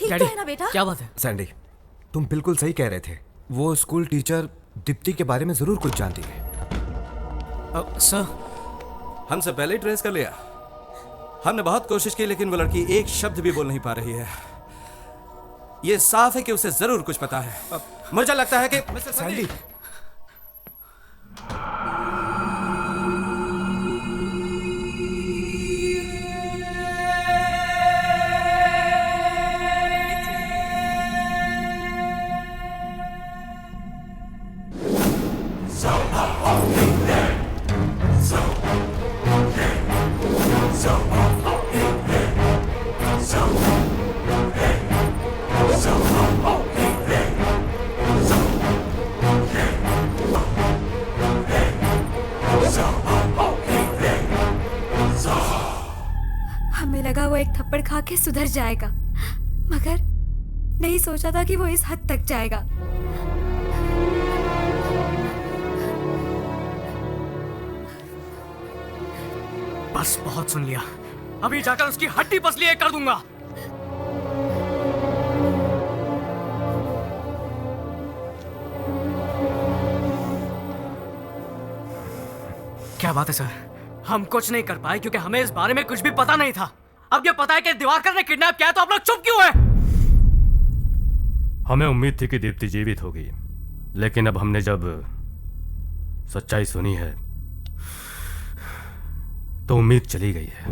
ठीक तो है ना बेटा? क्या बात है? सैंडी, तुम बिल्कुल सही कह रहे थे। वो स्कूल टीचर दीप्ति के बारे में जरूर कुछ जानती है। सर, हमसे पहले ही ट्रेस कर लिया। हमने बहुत कोशिश की लेकिन वो लड़की एक शब्द भी बोल नहीं पा रही है। ये साफ है कि उसे जरूर कुछ पता है। मुझे लगता है कि मिस्टर सैंडी, हमें लगा वो एक थप्पड़ खा के सुधर जाएगा, मगर नहीं सोचा था कि वो इस हद तक जाएगा। बस बहुत सुन लिया। अभी जाकर उसकी हड्डी पसली एक कर दूंगा। क्या बात है सर? हम कुछ नहीं कर पाए क्योंकि हमें इस बारे में कुछ भी पता नहीं था। अब ये पता है कि दिवाकर ने किडनैप किया, तो आप लोग चुप क्यों हैं? हमें उम्मीद थी कि दीप्ति जीवित होगी, लेकिन अब हमने जब सच्चाई सुनी है तो उम्मीद चली गई है।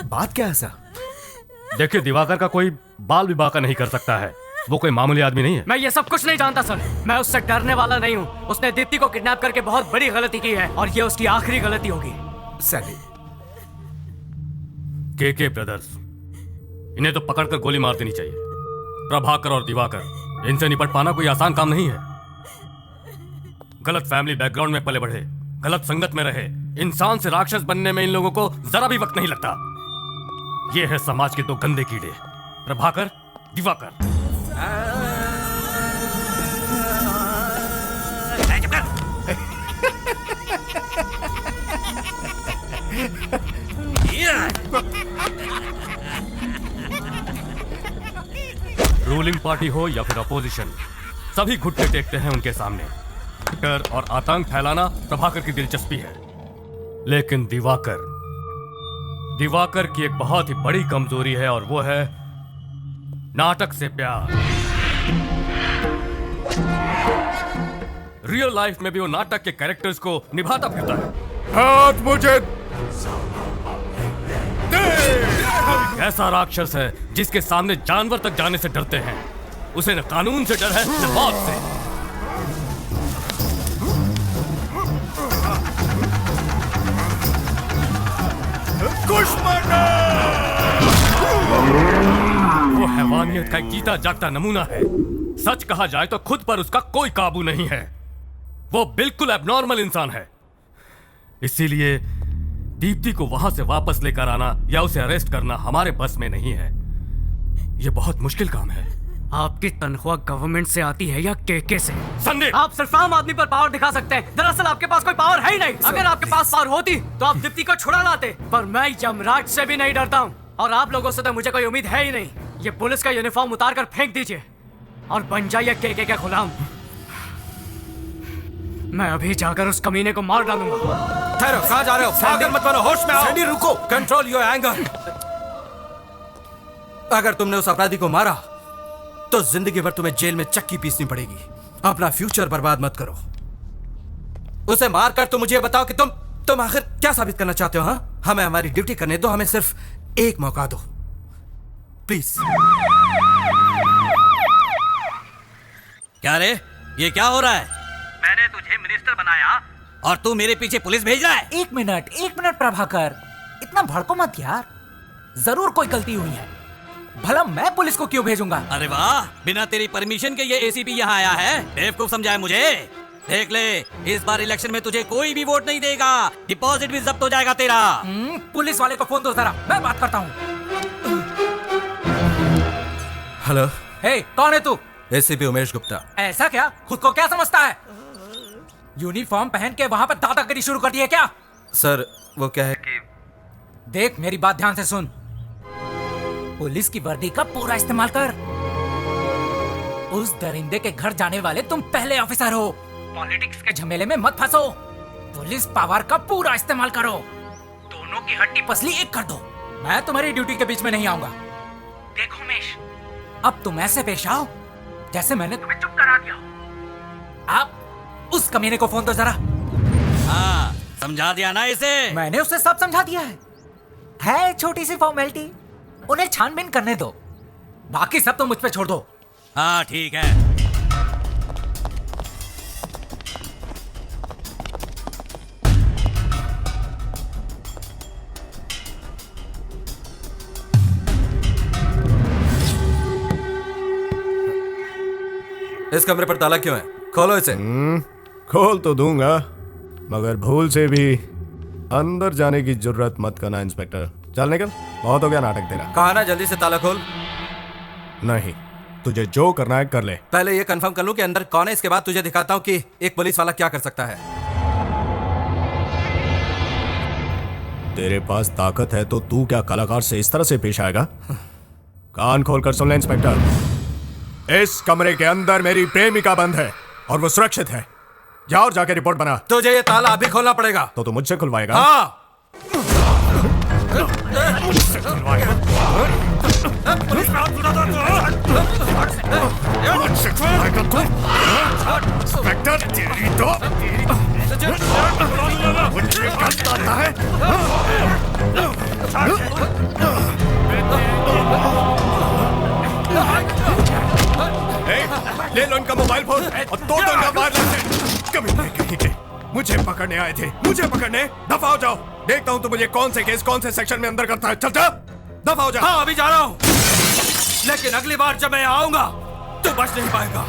बात क्या है सर? देखिए, दिवाकर का कोई बाल विवाह का नहीं कर सकता है। वो कोई मामूली आदमी नहीं है। मैं ये सब कुछ नहीं जानता सर। मैं उससे डरने वाला नहीं हूँ। उसने दीप्ति को किडनैप करके बहुत बड़ी गलती की है और ये उसकी आखिरी गलती होगी। सैंडी, के ब्रदर्स, इन्हें तो पकड़कर गोली मार देनी चाहिए। प्रभाकर और दिवाकर, इनसे निपट पाना कोई आसान काम नहीं है। गलत फैमिली बैकग्राउंड में पले बढ़े, गलत संगत में रहे, इंसान से राक्षस बनने में इन लोगों को जरा भी वक्त नहीं लगता। ये है समाज के दो गंदे कीड़े, प्रभाकर, दिवाकर। रूलिंग पार्टी हो या फिर अपोजिशन, सभी घुटने टेकते हैं उनके सामने। डर और आतंक फैलाना प्रभाकर की दिलचस्पी है, लेकिन दिवाकर की एक बहुत ही बड़ी कमजोरी है और वो है नाटक से प्यार। रियल लाइफ में भी वो नाटक के कैरेक्टर्स को निभाता फिरता है। हाथ मुझे ऐसा राक्षस है जिसके सामने जानवर तक जाने से डरते हैं। उसे न कानून से डर है न मौत से। वो हैवानियत का एक जीता जागता नमूना है। सच कहा जाए तो खुद पर उसका कोई काबू नहीं है। वो बिल्कुल एबनॉर्मल इंसान है। इसीलिए दीप्ति को वहां से वापस लेकर आना या उसे अरेस्ट करना हमारे बस में नहीं है। यह बहुत मुश्किल काम है। आपकी तनख्वाह गवर्नमेंट से आती है या केके से? संदीप, आप सिर्फ आम आदमी पर पावर दिखा सकते हैं। दरअसल आपके पास कोई पावर है ही नहीं। अगर आपके पास पावर होती तो आप दीप्ति को छुड़ा लाते। पर मैं यमराज से भी नहीं डरता हूँ और आप लोगों से तो मुझे कोई उम्मीद है ही नहीं। ये पुलिस का यूनिफॉर्म उतार कर फेंक दीजिए और बन जाइए केके का गुलाम। मैं अभी जाकर उस कमीने को मार डालूंगा। ठहरो, कहाँ जा रहे हो? पागल मत बनो, होश में आओ। सैंडी रुको। Control your anger. अगर तुमने उस अपराधी को मारा तो जिंदगी भर तुम्हें जेल में चक्की पीसनी पड़ेगी। अपना फ्यूचर बर्बाद मत करो। उसे मारकर तुम मुझे बताओ कि तुम आखिर क्या साबित करना चाहते हो? हाँ, हमें हमारी ड्यूटी करने दो। हमें सिर्फ एक मौका दो, प्लीज। क्या रे, ये क्या हो रहा है? मैंने तुझे मिनिस्टर बनाया और तू मेरे पीछे पुलिस भेज रहा है? एक मिनट प्रभाकर, इतना भड़को मत यार। जरूर कोई गलती हुई है, भला मैं पुलिस को क्यों भेजूंगा? अरे वाह, बिना तेरी परमिशन के ये एसीपी यहाँ आया है। बेवकूफ समझाया मुझे। देख ले, इस बार इलेक्शन में तुझे कोई भी वोट नहीं देगा। डिपॉजिट भी जब्त हो जाएगा तेरा। पुलिस वाले को फोन दो जरा, मैं बात करता हूँ। हेलो। हे, कौन है तू? एसीपी उमेश गुप्ता। ऐसा क्या? खुद को क्या समझता है? यूनिफॉर्म पहन के वहाँ पर दादागिरी शुरू कर दी है क्या? सर, वो क्या है कि देख, मेरी बात ध्यान से सुन। पुलिस की वर्दी का पूरा इस्तेमाल कर। उस दरिंदे के घर जाने वाले तुम पहले ऑफिसर हो। पॉलिटिक्स के झमेले में मत फंसो। पुलिस पावर का पूरा इस्तेमाल करो। दोनों की हड्डी पसली एक कर दो। मैं तुम्हारी ड्यूटी के बीच में नहीं आऊंगा। देखो उमेश, अब तुम ऐसे पेश आओ जैसे मैंने तुम्हें चुप करा दिया हो। आप उस कमीने को फोन दो जरा। हाँ, समझा दिया ना इसे। मैंने उसे सब समझा दिया है छोटी सी फॉर्मेलिटी। उन्हें छानबीन करने दो, बाकी सब तो मुझ पे छोड़ दो। हाँ ठीक है। इस कमरे पर ताला क्यों है? खोलो इसे। खोल तो दूंगा, मगर भूल से भी अंदर जाने की जुर्रत मत करना इंस्पेक्टर। चल निकल, बहुत हो गया नाटक तेरा। कहा ना जल्दी से ताला खोल। नहीं, तुझे जो करना है कर ले। पहले ये कंफर्म कर लूं कि अंदर कौन है, इसके बाद तुझे दिखाता हूं कि एक पुलिस वाला क्या कर सकता है। तेरे पास ताकत है तो तू क्या कलाकार से इस तरह से पेश आएगा? कान खोल कर सुन ले इंस्पेक्टर, इस कमरे के अंदर मेरी प्रेमिका बंद है और वो सुरक्षित है। जा और जाके रिपोर्ट बना। तुझे ये ताला अभी खोलना पड़ेगा। तो तू मुझसे खुलवाएगा? हाँ। इंस्पेक्टर तेरी तो मुझे बताता है। ले लो इनका मोबाइल फोन और दो इनका मार लेते। कभी नहीं कहीं के मुझे पकड़ने आए थे, मुझे पकड़ने। दफा हो जाओ, देखता हूँ तो मुझे कौन से केस कौन से सेक्शन में अंदर करता है। चल जा, दफा हो जा। हाँ अभी जा रहा हूँ, लेकिन अगली बार जब मैं आऊंगा तो बच नहीं पाएगा।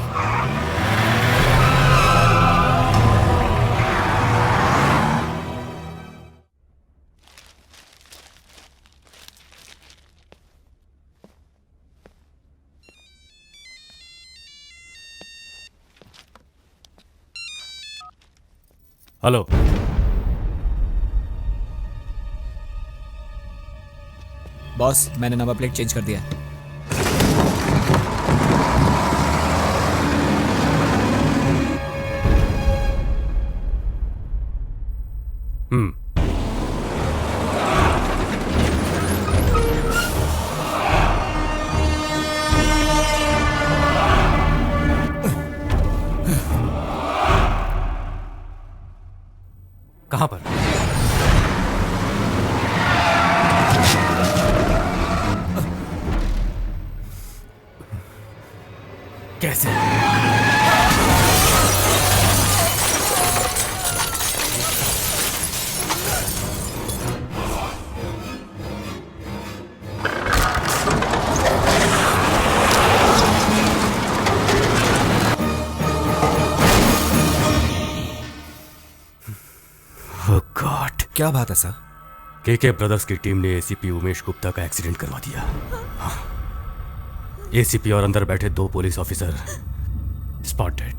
हेलो, बॉस, मैंने नंबर प्लेट चेंज कर दिया है। कहां पर? कैसे? क्या बात है सर? केके ब्रदर्स की टीम ने एसीपी उमेश गुप्ता का एक्सीडेंट करवा दिया। हाँ। एसीपी और अंदर बैठे 2 पुलिस ऑफिसर स्पॉट डेड।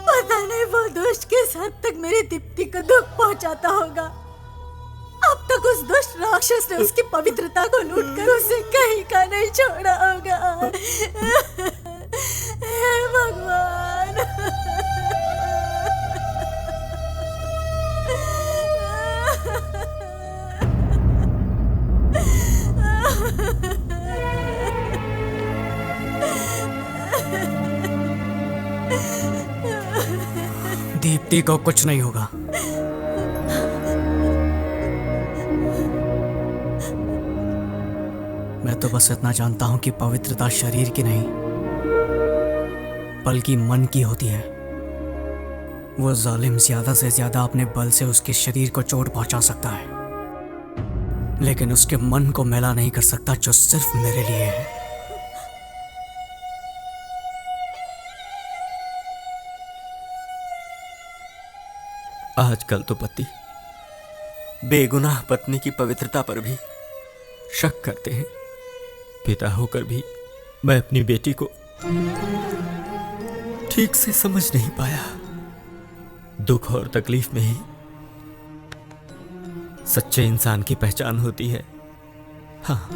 पता नहीं वो दुष्ट किस हद तक मेरी दीप्ति को दुख पहुंचाता होगा। अब तक उस दुष्ट राक्षस ने उसकी पवित्रता को लूटकर उसे कहीं का नहीं छोड़ा होगा। हे भगवान। दीप्ति को कुछ नहीं होगा। मैं तो बस इतना जानता हूं कि पवित्रता शरीर की नहीं बल्कि मन की होती है। वो जालिम ज्यादा से ज्यादा अपने बल से उसके शरीर को चोट पहुंचा सकता है, लेकिन उसके मन को मैला नहीं कर सकता, जो सिर्फ मेरे लिए है। आजकल तो पति बेगुनाह पत्नी की पवित्रता पर भी शक करते हैं। पिता होकर भी मैं अपनी बेटी को ठीक से समझ नहीं पाया। दुख और तकलीफ में ही सच्चे इंसान की पहचान होती है। हाँ,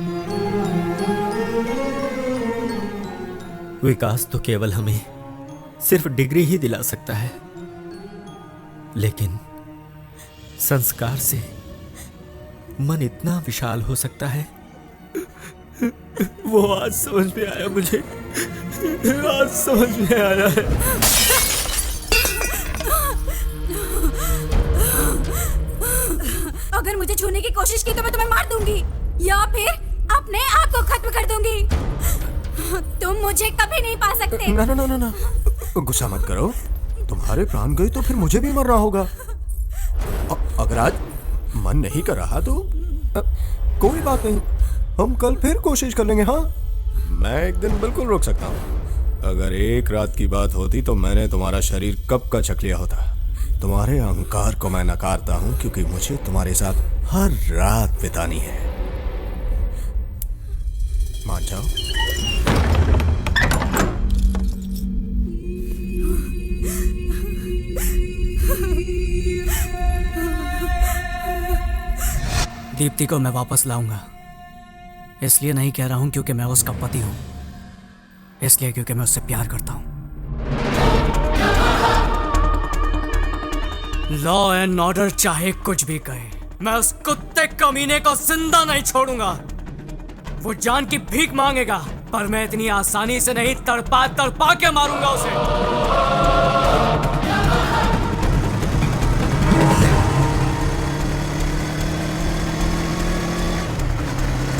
विकास तो केवल हमें सिर्फ डिग्री ही दिला सकता है, लेकिन संस्कार से मन इतना विशाल हो सकता है। वो आज समझ में आया मुझे, आज समझ में आया है। अगर मुझे छूने की कोशिश की तो मैं तुम्हें मार दूंगी या फिर अपने आप को खत्म कर दूंगी। तुम मुझे कभी नहीं पा सकते। ना ना ना ना ना, गुस्सा मत करो। तुम्हारे प्राण गए तो फिर मुझे भी मरना होगा। अगर आज मन नहीं कर रहा तो कोई बात नहीं, हम कल फिर कोशिश कर लेंगे। हाँ, मैं एक दिन बिल्कुल रुक सकता हूँ। अगर एक रात की बात होती तो मैंने तुम्हारा शरीर कब का छक लिया होता। तुम्हारे अहंकार को मैं नकारता हूँ क्योंकि मुझे तुम्हारे साथ हर रात बितानी है। मान जाओ। दीप्ति को मैं वापस लाऊंगा। इसलिए नहीं कह रहा हूं क्योंकि मैं उसका पति हूं, इसलिए क्योंकि मैं उससे प्यार करता हूं। लॉ एंड ऑर्डर चाहे कुछ भी कहे, मैं उस कुत्ते कमीने को जिंदा नहीं छोड़ूंगा। वो जान की भीख मांगेगा, पर मैं इतनी आसानी से नहीं, तड़पा तड़पा के मारूंगा उसे।